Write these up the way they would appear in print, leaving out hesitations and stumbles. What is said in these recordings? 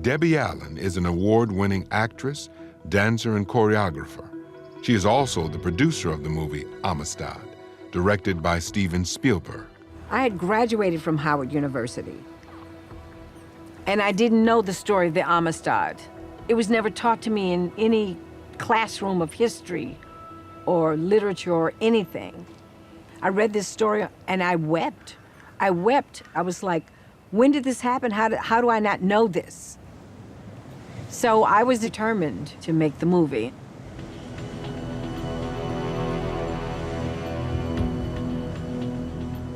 Debbie Allen is an award-winning actress, dancer, and choreographer. She is also the producer of the movie Amistad, directed by Steven Spielberg. I had graduated from Howard University, and I didn't know the story of the Amistad. It was never taught to me in any classroom of history or literature or anything. I read this story and I wept. I wept. I was like, when did this happen? How do I not know this? So I was determined to make the movie.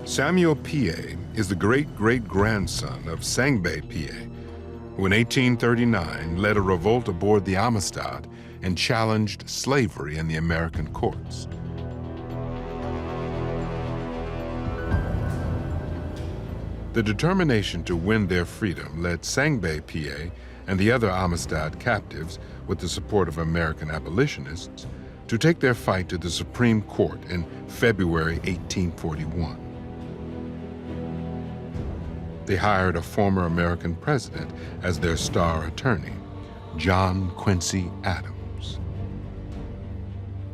Sengbe Pieh is the great-great-grandson of Sengbe Pieh, who in 1839 led a revolt aboard the Amistad and challenged slavery in the American courts. The determination to win their freedom led Sengbe Pieh and the other Amistad captives, with the support of American abolitionists, to take their fight to the Supreme Court in February 1841. They hired a former American president as their star attorney, John Quincy Adams.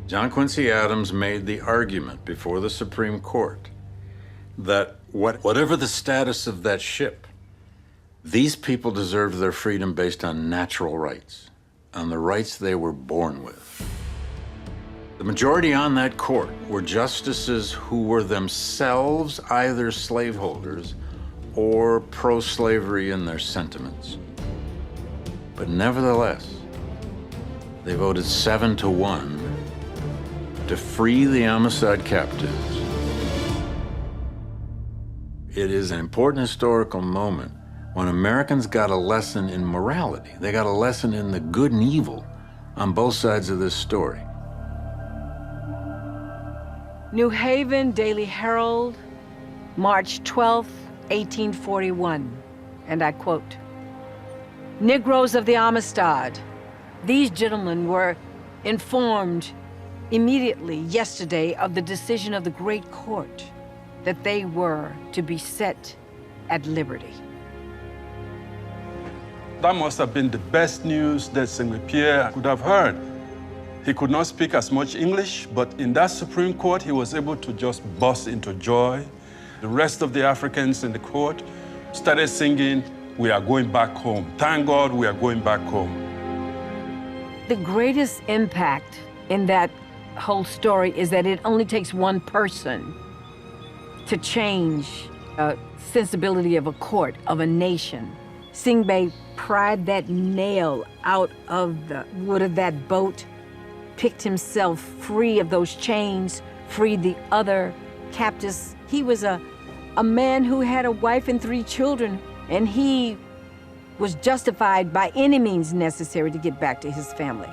John Quincy Adams made the argument before the Supreme Court that whatever the status of that ship, these people deserved their freedom based on natural rights, on the rights they were born with. The majority on that court were justices who were themselves either slaveholders or pro-slavery in their sentiments. But nevertheless, they voted 7-1 to free the Amistad captives. It is an important historical moment when Americans got a lesson in morality. They got a lesson in the good and evil on both sides of this story. New Haven Daily Herald, March 12th, 1841, and I quote, "Negroes of the Amistad, these gentlemen were informed immediately yesterday of the decision of the great court that they were to be set at liberty." That must have been the best news that Sengbe Pieh could have heard. He could not speak as much English, but in that Supreme Court, he was able to just burst into joy. The rest of the Africans in the court started singing, "We are going back home. Thank God we are going back home." The greatest impact in that whole story is that it only takes one person to change a sensibility of a court, of a nation. Sengbe pried that nail out of the wood of that boat, picked himself free of those chains, freed the other captives. He was a man who had a wife and 3 children, and he was justified by any means necessary to get back to his family.